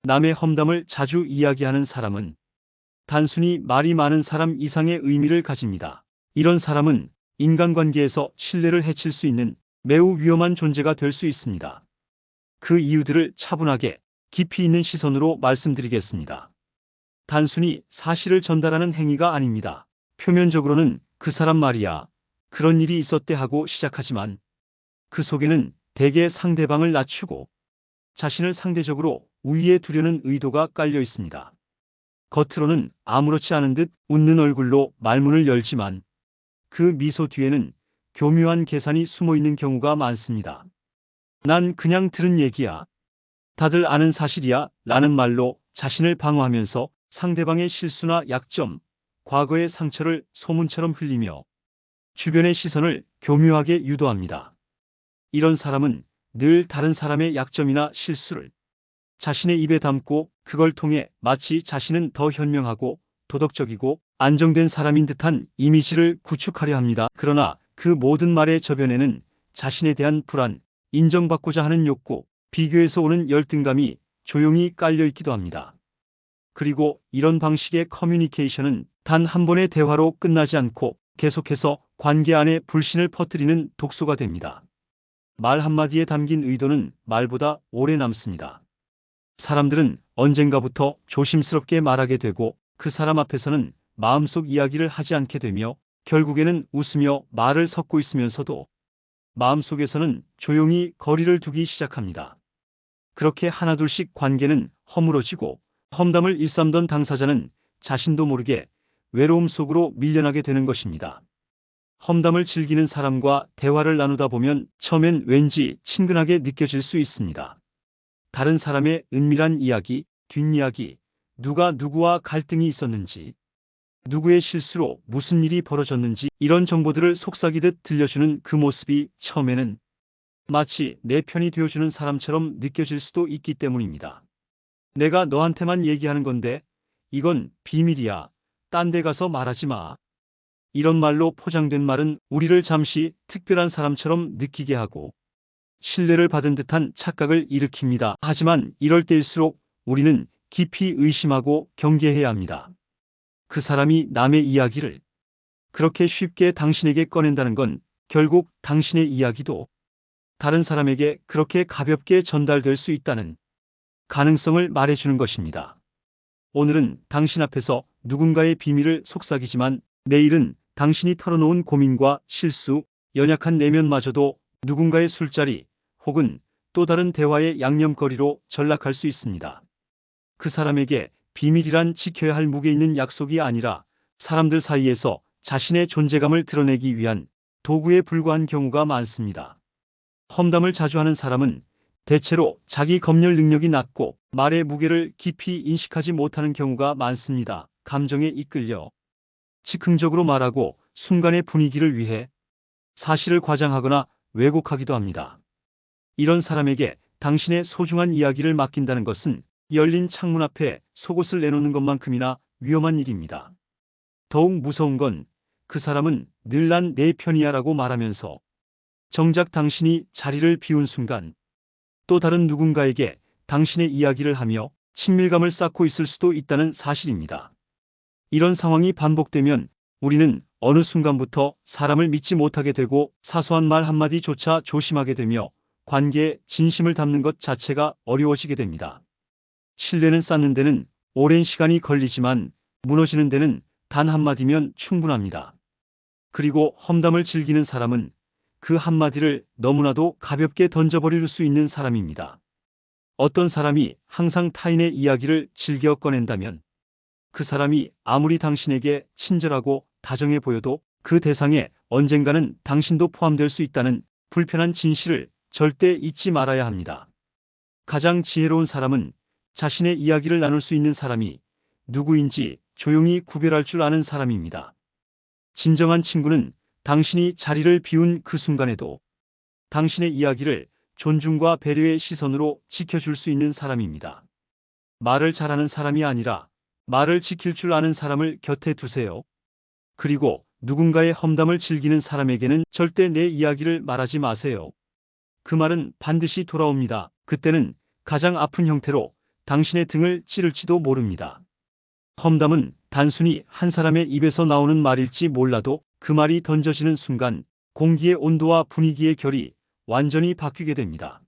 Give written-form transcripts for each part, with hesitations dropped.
남의 험담을 자주 이야기하는 사람은 단순히 말이 많은 사람 이상의 의미를 가집니다. 이런 사람은 인간관계에서 신뢰를 해칠 수 있는 매우 위험한 존재가 될 수 있습니다. 그 이유들을 차분하게 깊이 있는 시선으로 말씀드리겠습니다. 단순히 사실을 전달하는 행위가 아닙니다. 표면적으로는 그 사람 말이야, 그런 일이 있었대 하고 시작하지만 그 속에는 대개 상대방을 낮추고 자신을 상대적으로 우위에 두려는 의도가 깔려 있습니다. 겉으로는 아무렇지 않은 듯 웃는 얼굴로 말문을 열지만 그 미소 뒤에는 교묘한 계산이 숨어 있는 경우가 많습니다. 난 그냥 들은 얘기야, 다들 아는 사실이야 라는 말로 자신을 방어하면서 상대방의 실수나 약점, 과거의 상처를 소문처럼 흘리며 주변의 시선을 교묘하게 유도합니다. 이런 사람은 늘 다른 사람의 약점이나 실수를 자신의 입에 담고 그걸 통해 마치 자신은 더 현명하고 도덕적이고 안정된 사람인 듯한 이미지를 구축하려 합니다. 그러나 그 모든 말의 저변에는 자신에 대한 불안, 인정받고자 하는 욕구, 비교에서 오는 열등감이 조용히 깔려 있기도 합니다. 그리고 이런 방식의 커뮤니케이션은 단 한 번의 대화로 끝나지 않고 계속해서 관계 안에 불신을 퍼뜨리는 독소가 됩니다. 말 한마디에 담긴 의도는 말보다 오래 남습니다. 사람들은 언젠가부터 조심스럽게 말하게 되고 그 사람 앞에서는 마음속 이야기를 하지 않게 되며 결국에는 웃으며 말을 섞고 있으면서도 마음속에서는 조용히 거리를 두기 시작합니다. 그렇게 하나둘씩 관계는 허물어지고 험담을 일삼던 당사자는 자신도 모르게 외로움 속으로 밀려나게 되는 것입니다. 험담을 즐기는 사람과 대화를 나누다 보면 처음엔 왠지 친근하게 느껴질 수 있습니다. 다른 사람의 은밀한 이야기, 뒷이야기, 누가 누구와 갈등이 있었는지, 누구의 실수로 무슨 일이 벌어졌는지 이런 정보들을 속삭이듯 들려주는 그 모습이 처음에는 마치 내 편이 되어주는 사람처럼 느껴질 수도 있기 때문입니다. 내가 너한테만 얘기하는 건데 이건 비밀이야. 딴 데 가서 말하지 마. 이런 말로 포장된 말은 우리를 잠시 특별한 사람처럼 느끼게 하고 신뢰를 받은 듯한 착각을 일으킵니다. 하지만 이럴 때일수록 우리는 깊이 의심하고 경계해야 합니다. 그 사람이 남의 이야기를 그렇게 쉽게 당신에게 꺼낸다는 건 결국 당신의 이야기도 다른 사람에게 그렇게 가볍게 전달될 수 있다는 가능성을 말해주는 것입니다. 오늘은 당신 앞에서 누군가의 비밀을 속삭이지만 내일은 당신이 털어놓은 고민과 실수, 연약한 내면마저도 누군가의 술자리 혹은 또 다른 대화의 양념거리로 전락할 수 있습니다. 그 사람에게 비밀이란 지켜야 할 무게 있는 약속이 아니라 사람들 사이에서 자신의 존재감을 드러내기 위한 도구에 불과한 경우가 많습니다. 험담을 자주 하는 사람은 대체로 자기 검열 능력이 낮고 말의 무게를 깊이 인식하지 못하는 경우가 많습니다. 감정에 이끌려 즉흥적으로 말하고 순간의 분위기를 위해 사실을 과장하거나 왜곡하기도 합니다. 이런 사람에게 당신의 소중한 이야기를 맡긴다는 것은 열린 창문 앞에 속옷을 내놓는 것만큼이나 위험한 일입니다. 더욱 무서운 건 그 사람은 늘 난 내 편이야 라고 말하면서 정작 당신이 자리를 비운 순간 또 다른 누군가에게 당신의 이야기를 하며 친밀감을 쌓고 있을 수도 있다는 사실입니다. 이런 상황이 반복되면 우리는 어느 순간부터 사람을 믿지 못하게 되고 사소한 말 한마디조차 조심하게 되며 관계에 진심을 담는 것 자체가 어려워지게 됩니다. 신뢰는 쌓는 데는 오랜 시간이 걸리지만 무너지는 데는 단 한마디면 충분합니다. 그리고 험담을 즐기는 사람은 그 한마디를 너무나도 가볍게 던져버릴 수 있는 사람입니다. 어떤 사람이 항상 타인의 이야기를 즐겨 꺼낸다면 그 사람이 아무리 당신에게 친절하고 다정해 보여도 그 대상에 언젠가는 당신도 포함될 수 있다는 불편한 진실을 절대 잊지 말아야 합니다. 가장 지혜로운 사람은 자신의 이야기를 나눌 수 있는 사람이 누구인지 조용히 구별할 줄 아는 사람입니다. 진정한 친구는 당신이 자리를 비운 그 순간에도 당신의 이야기를 존중과 배려의 시선으로 지켜줄 수 있는 사람입니다. 말을 잘하는 사람이 아니라 말을 지킬 줄 아는 사람을 곁에 두세요. 그리고 누군가의 험담을 즐기는 사람에게는 절대 내 이야기를 말하지 마세요. 그 말은 반드시 돌아옵니다. 그때는 가장 아픈 형태로 당신의 등을 찌를지도 모릅니다. 험담은 단순히 한 사람의 입에서 나오는 말일지 몰라도 그 말이 던져지는 순간 공기의 온도와 분위기의 결이 완전히 바뀌게 됩니다.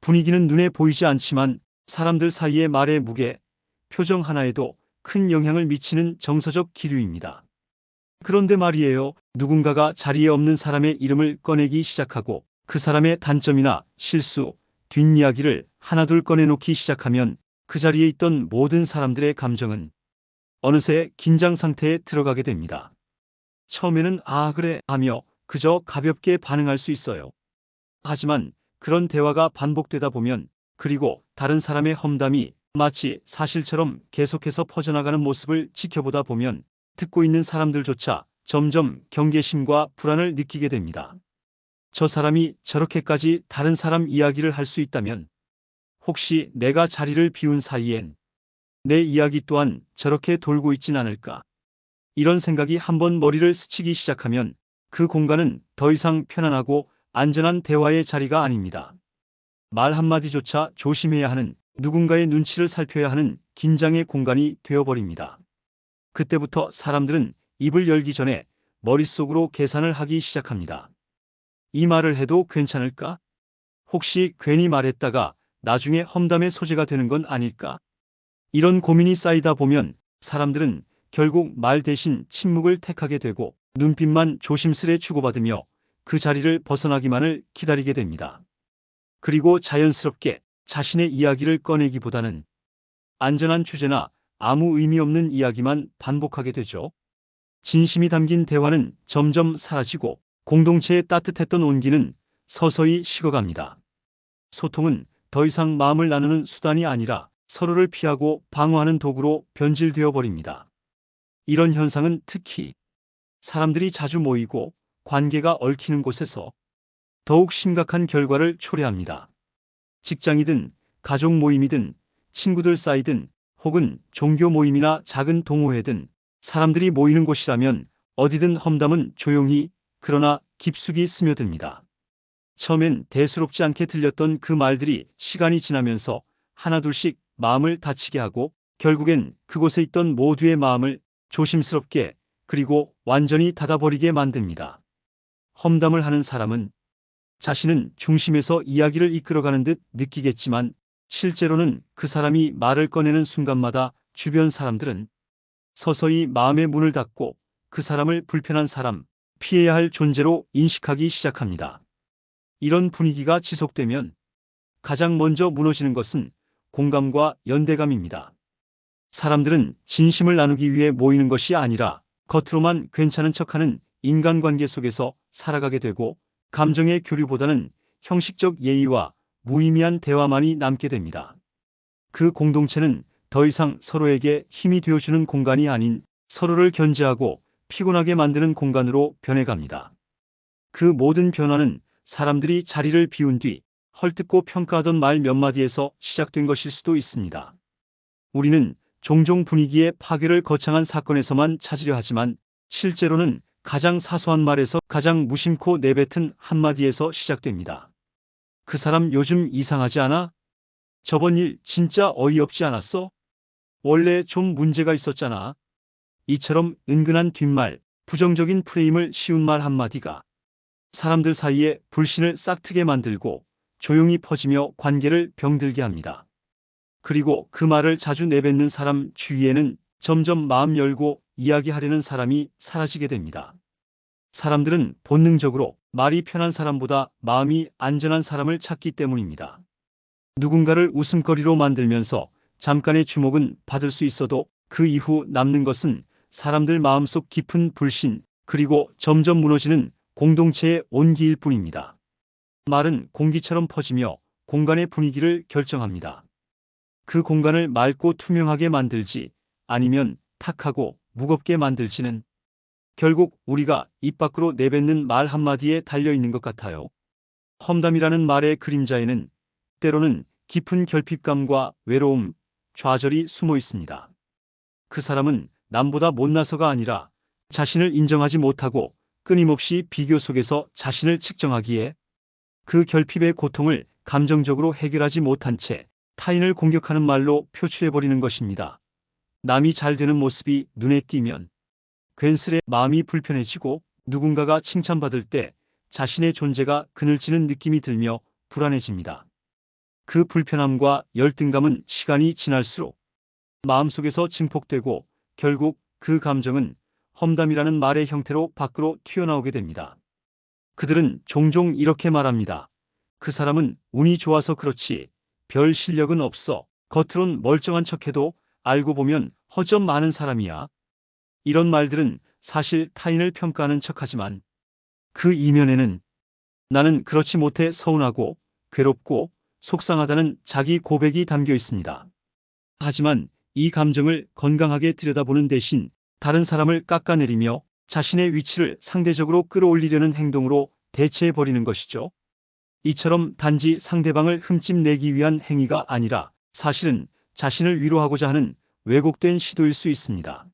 분위기는 눈에 보이지 않지만 사람들 사이의 말의 무게, 표정 하나에도 큰 영향을 미치는 정서적 기류입니다. 그런데 말이에요, 누군가가 자리에 없는 사람의 이름을 꺼내기 시작하고 그 사람의 단점이나 실수, 뒷이야기를 하나둘 꺼내놓기 시작하면 그 자리에 있던 모든 사람들의 감정은 어느새 긴장 상태에 들어가게 됩니다. 처음에는 아 그래 하며 그저 가볍게 반응할 수 있어요. 하지만 그런 대화가 반복되다 보면, 그리고 다른 사람의 험담이 마치 사실처럼 계속해서 퍼져나가는 모습을 지켜보다 보면 듣고 있는 사람들조차 점점 경계심과 불안을 느끼게 됩니다. 저 사람이 저렇게까지 다른 사람 이야기를 할 수 있다면 혹시 내가 자리를 비운 사이엔 내 이야기 또한 저렇게 돌고 있진 않을까? 이런 생각이 한번 머리를 스치기 시작하면 그 공간은 더 이상 편안하고 안전한 대화의 자리가 아닙니다. 말 한마디조차 조심해야 하는, 누군가의 눈치를 살펴야 하는 긴장의 공간이 되어버립니다. 그때부터 사람들은 입을 열기 전에 머릿속으로 계산을 하기 시작합니다. 이 말을 해도 괜찮을까? 혹시 괜히 말했다가 나중에 험담의 소재가 되는 건 아닐까? 이런 고민이 쌓이다 보면 사람들은 결국 말 대신 침묵을 택하게 되고 눈빛만 조심스레 주고받으며 그 자리를 벗어나기만을 기다리게 됩니다. 그리고 자연스럽게 자신의 이야기를 꺼내기보다는 안전한 주제나 아무 의미 없는 이야기만 반복하게 되죠. 진심이 담긴 대화는 점점 사라지고 공동체의 따뜻했던 온기는 서서히 식어갑니다. 소통은 더 이상 마음을 나누는 수단이 아니라 서로를 피하고 방어하는 도구로 변질되어 버립니다. 이런 현상은 특히 사람들이 자주 모이고 관계가 얽히는 곳에서 더욱 심각한 결과를 초래합니다. 직장이든 가족 모임이든 친구들 사이든 혹은 종교 모임이나 작은 동호회든 사람들이 모이는 곳이라면 어디든 험담은 조용히, 그러나 깊숙이 스며듭니다. 처음엔 대수롭지 않게 들렸던 그 말들이 시간이 지나면서 하나둘씩 마음을 다치게 하고 결국엔 그곳에 있던 모두의 마음을 조심스럽게, 그리고 완전히 닫아버리게 만듭니다. 험담을 하는 사람은 자신은 중심에서 이야기를 이끌어가는 듯 느끼겠지만 실제로는 그 사람이 말을 꺼내는 순간마다 주변 사람들은 서서히 마음의 문을 닫고 그 사람을 불편한 사람, 피해야 할 존재로 인식하기 시작합니다. 이런 분위기가 지속되면 가장 먼저 무너지는 것은 공감과 연대감입니다. 사람들은 진심을 나누기 위해 모이는 것이 아니라 겉으로만 괜찮은 척하는 인간관계 속에서 살아가게 되고 감정의 교류보다는 형식적 예의와 무의미한 대화만이 남게 됩니다. 그 공동체는 더 이상 서로에게 힘이 되어주는 공간이 아닌 서로를 견제하고 피곤하게 만드는 공간으로 변해갑니다. 그 모든 변화는 사람들이 자리를 비운 뒤 헐뜯고 평가하던 말 몇 마디에서 시작된 것일 수도 있습니다. 우리는 종종 분위기의 파괴를 거창한 사건에서만 찾으려 하지만 실제로는 가장 사소한 말에서, 가장 무심코 내뱉은 한마디에서 시작됩니다. 그 사람 요즘 이상하지 않아? 저번 일 진짜 어이없지 않았어? 원래 좀 문제가 있었잖아. 이처럼 은근한 뒷말, 부정적인 프레임을 씌운 말 한마디가 사람들 사이에 불신을 싹트게 만들고 조용히 퍼지며 관계를 병들게 합니다. 그리고 그 말을 자주 내뱉는 사람 주위에는 점점 마음 열고 이야기하려는 사람이 사라지게 됩니다. 사람들은 본능적으로 말이 편한 사람보다 마음이 안전한 사람을 찾기 때문입니다. 누군가를 웃음거리로 만들면서 잠깐의 주목은 받을 수 있어도 그 이후 남는 것은 사람들 마음속 깊은 불신, 그리고 점점 무너지는 공동체의 온기일 뿐입니다. 말은 공기처럼 퍼지며 공간의 분위기를 결정합니다. 그 공간을 맑고 투명하게 만들지 아니면 탁하고 무겁게 만들지는 결국 우리가 입 밖으로 내뱉는 말 한마디에 달려있는 것 같아요. 험담이라는 말의 그림자에는 때로는 깊은 결핍감과 외로움, 좌절이 숨어 있습니다. 그 사람은 남보다 못나서가 아니라 자신을 인정하지 못하고 끊임없이 비교 속에서 자신을 측정하기에 그 결핍의 고통을 감정적으로 해결하지 못한 채 타인을 공격하는 말로 표출해버리는 것입니다. 남이 잘 되는 모습이 눈에 띄면 괜스레 마음이 불편해지고 누군가가 칭찬받을 때 자신의 존재가 그늘지는 느낌이 들며 불안해집니다. 그 불편함과 열등감은 시간이 지날수록 마음속에서 증폭되고 결국 그 감정은 험담이라는 말의 형태로 밖으로 튀어나오게 됩니다. 그들은 종종 이렇게 말합니다. 그 사람은 운이 좋아서 그렇지 별 실력은 없어. 겉으론 멀쩡한 척해도 알고 보면 허점 많은 사람이야. 이런 말들은 사실 타인을 평가하는 척하지만 그 이면에는 나는 그렇지 못해 서운하고 괴롭고 속상하다는 자기 고백이 담겨 있습니다. 하지만 이 감정을 건강하게 들여다보는 대신 다른 사람을 깎아내리며 자신의 위치를 상대적으로 끌어올리려는 행동으로 대체해버리는 것이죠. 이처럼 단지 상대방을 흠집내기 위한 행위가 아니라 사실은 자신을 위로하고자 하는 왜곡된 시도일 수 있습니다.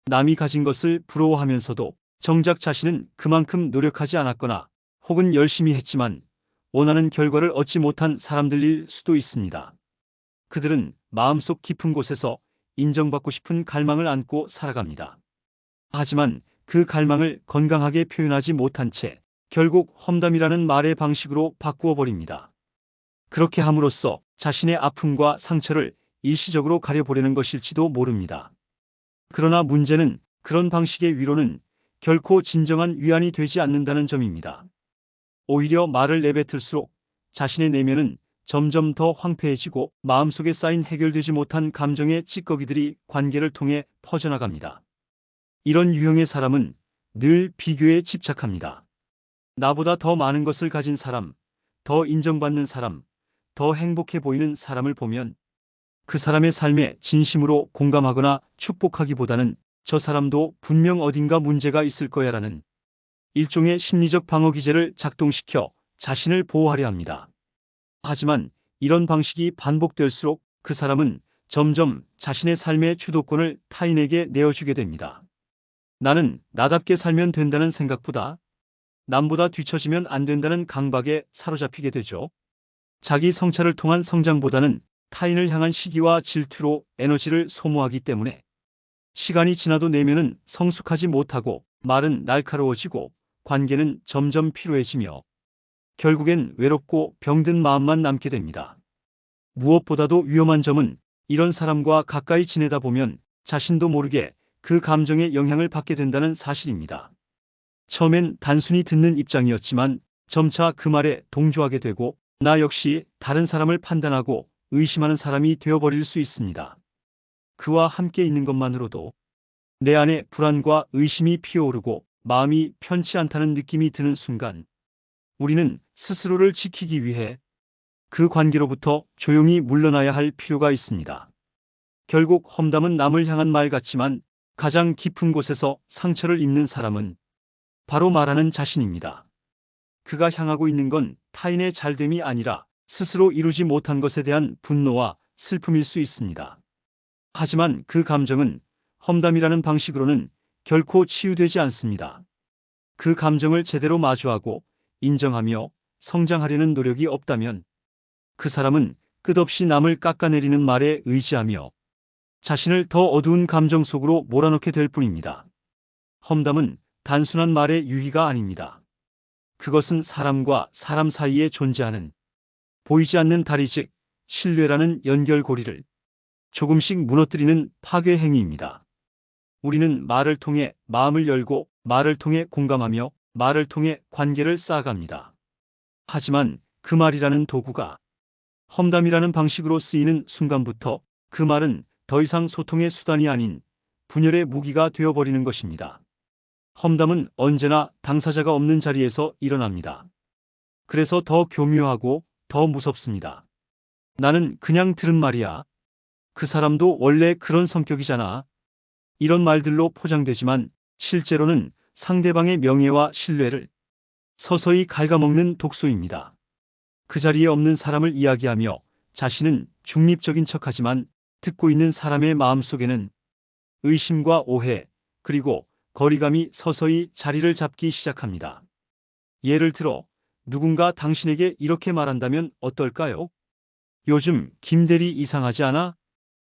남이 가진 것을 부러워하면서도 정작 자신은 그만큼 노력하지 않았거나 혹은 열심히 했지만 원하는 결과를 얻지 못한 사람들일 수도 있습니다. 그들은 마음속 깊은 곳에서 인정받고 싶은 갈망을 안고 살아갑니다. 하지만 그 갈망을 건강하게 표현하지 못한 채 결국 험담이라는 말의 방식으로 바꾸어 버립니다. 그렇게 함으로써 자신의 아픔과 상처를 일시적으로 가려보려는 것일지도 모릅니다. 그러나 문제는 그런 방식의 위로는 결코 진정한 위안이 되지 않는다는 점입니다. 오히려 말을 내뱉을수록 자신의 내면은 점점 더 황폐해지고 마음속에 쌓인 해결되지 못한 감정의 찌꺼기들이 관계를 통해 퍼져나갑니다. 이런 유형의 사람은 늘 비교에 집착합니다. 나보다 더 많은 것을 가진 사람, 더 인정받는 사람, 더 행복해 보이는 사람을 보면 그 사람의 삶에 진심으로 공감하거나 축복하기보다는 저 사람도 분명 어딘가 문제가 있을 거야라는 일종의 심리적 방어 기제를 작동시켜 자신을 보호하려 합니다. 하지만 이런 방식이 반복될수록 그 사람은 점점 자신의 삶의 주도권을 타인에게 내어주게 됩니다. 나는 나답게 살면 된다는 생각보다 남보다 뒤처지면 안 된다는 강박에 사로잡히게 되죠. 자기 성찰을 통한 성장보다는 타인을 향한 시기와 질투로 에너지를 소모하기 때문에 시간이 지나도 내면은 성숙하지 못하고 말은 날카로워지고 관계는 점점 피로해지며 결국엔 외롭고 병든 마음만 남게 됩니다. 무엇보다도 위험한 점은 이런 사람과 가까이 지내다 보면 자신도 모르게 그 감정의 영향을 받게 된다는 사실입니다. 처음엔 단순히 듣는 입장이었지만 점차 그 말에 동조하게 되고 나 역시 다른 사람을 판단하고 의심하는 사람이 되어버릴 수 있습니다. 그와 함께 있는 것만으로도 내 안에 불안과 의심이 피어오르고 마음이 편치 않다는 느낌이 드는 순간 우리는 스스로를 지키기 위해 그 관계로부터 조용히 물러나야 할 필요가 있습니다. 결국 험담은 남을 향한 말 같지만 가장 깊은 곳에서 상처를 입는 사람은 바로 말하는 자신입니다. 그가 향하고 있는 건 타인의 잘됨이 아니라 스스로 이루지 못한 것에 대한 분노와 슬픔일 수 있습니다. 하지만 그 감정은 험담이라는 방식으로는 결코 치유되지 않습니다. 그 감정을 제대로 마주하고 인정하며 성장하려는 노력이 없다면 그 사람은 끝없이 남을 깎아내리는 말에 의지하며 자신을 더 어두운 감정 속으로 몰아넣게 될 뿐입니다. 험담은 단순한 말의 유희가 아닙니다. 그것은 사람과 사람 사이에 존재하는 보이지 않는 다리 즉 신뢰라는 연결고리를 조금씩 무너뜨리는 파괴 행위입니다. 우리는 말을 통해 마음을 열고 말을 통해 공감하며 말을 통해 관계를 쌓아갑니다. 하지만 그 말이라는 도구가 험담이라는 방식으로 쓰이는 순간부터 그 말은 더 이상 소통의 수단이 아닌 분열의 무기가 되어버리는 것입니다. 험담은 언제나 당사자가 없는 자리에서 일어납니다. 그래서 더 교묘하고 더 무섭습니다. 나는 그냥 들은 말이야. 그 사람도 원래 그런 성격이잖아. 이런 말들로 포장되지만 실제로는 상대방의 명예와 신뢰를 서서히 갉아먹는 독소입니다. 그 자리에 없는 사람을 이야기하며 자신은 중립적인 척하지만 듣고 있는 사람의 마음속에는 의심과 오해 그리고 거리감이 서서히 자리를 잡기 시작합니다. 예를 들어 누군가 당신에게 이렇게 말한다면 어떨까요? 요즘 김대리 이상하지 않아?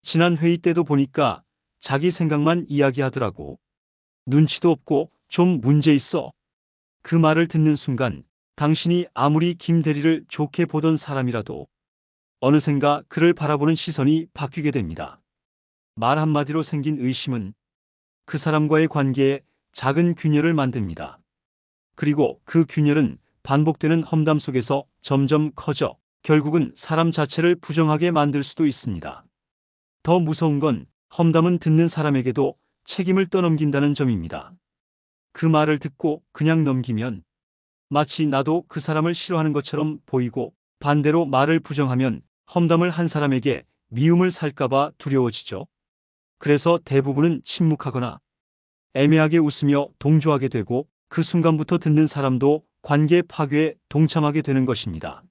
지난 회의 때도 보니까 자기 생각만 이야기하더라고. 눈치도 없고 좀 문제 있어. 그 말을 듣는 순간 당신이 아무리 김대리를 좋게 보던 사람이라도 어느샌가 그를 바라보는 시선이 바뀌게 됩니다. 말 한마디로 생긴 의심은 그 사람과의 관계에 작은 균열을 만듭니다. 그리고 그 균열은 반복되는 험담 속에서 점점 커져 결국은 사람 자체를 부정하게 만들 수도 있습니다. 더 무서운 건 험담은 듣는 사람에게도 책임을 떠넘긴다는 점입니다. 그 말을 듣고 그냥 넘기면 마치 나도 그 사람을 싫어하는 것처럼 보이고, 반대로 말을 부정하면 험담을 한 사람에게 미움을 살까봐 두려워지죠. 그래서 대부분은 침묵하거나 애매하게 웃으며 동조하게 되고, 그 순간부터 듣는 사람도 관계 파괴에 동참하게 되는 것입니다.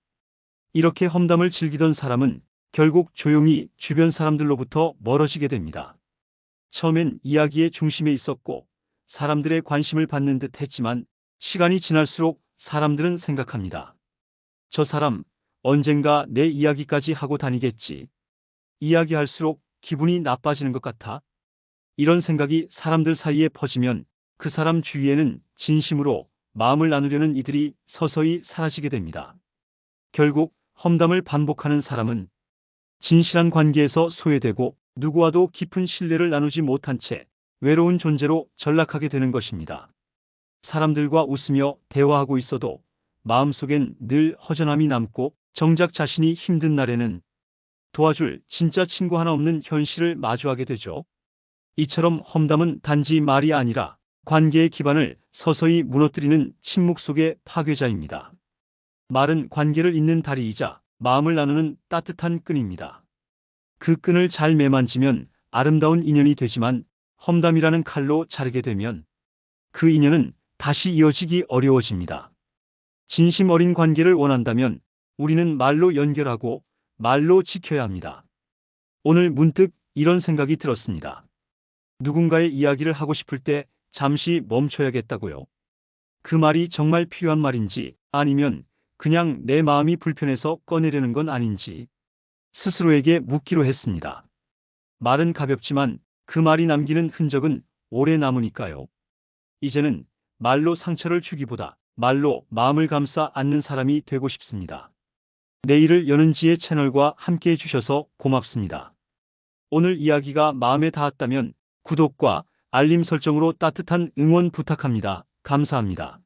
이렇게 험담을 즐기던 사람은 결국 조용히 주변 사람들로부터 멀어지게 됩니다. 처음엔 이야기의 중심에 있었고 사람들의 관심을 받는 듯 했지만, 시간이 지날수록 사람들은 생각합니다. 저 사람 언젠가 내 이야기까지 하고 다니겠지. 이야기할수록 기분이 나빠지는 것 같아. 이런 생각이 사람들 사이에 퍼지면 그 사람 주위에는 진심으로 마음을 나누려는 이들이 서서히 사라지게 됩니다. 결국 험담을 반복하는 사람은 진실한 관계에서 소외되고 누구와도 깊은 신뢰를 나누지 못한 채 외로운 존재로 전락하게 되는 것입니다. 사람들과 웃으며 대화하고 있어도 마음속엔 늘 허전함이 남고, 정작 자신이 힘든 날에는 도와줄 진짜 친구 하나 없는 현실을 마주하게 되죠. 이처럼 험담은 단지 말이 아니라 관계의 기반을 서서히 무너뜨리는 침묵 속의 파괴자입니다. 말은 관계를 잇는 다리이자 마음을 나누는 따뜻한 끈입니다. 그 끈을 잘 매만지면 아름다운 인연이 되지만, 험담이라는 칼로 자르게 되면 그 인연은 다시 이어지기 어려워집니다. 진심 어린 관계를 원한다면 우리는 말로 연결하고 말로 지켜야 합니다. 오늘 문득 이런 생각이 들었습니다. 누군가의 이야기를 하고 싶을 때 잠시 멈춰야겠다고요. 그 말이 정말 필요한 말인지, 아니면 그냥 내 마음이 불편해서 꺼내려는 건 아닌지 스스로에게 묻기로 했습니다. 말은 가볍지만 그 말이 남기는 흔적은 오래 남으니까요. 이제는 말로 상처를 주기보다 말로 마음을 감싸 안는 사람이 되고 싶습니다. 내일을 여는 지혜 채널과 함께 해주셔서 고맙습니다. 오늘 이야기가 마음에 닿았다면 구독과 알림 설정으로 따뜻한 응원 부탁합니다. 감사합니다.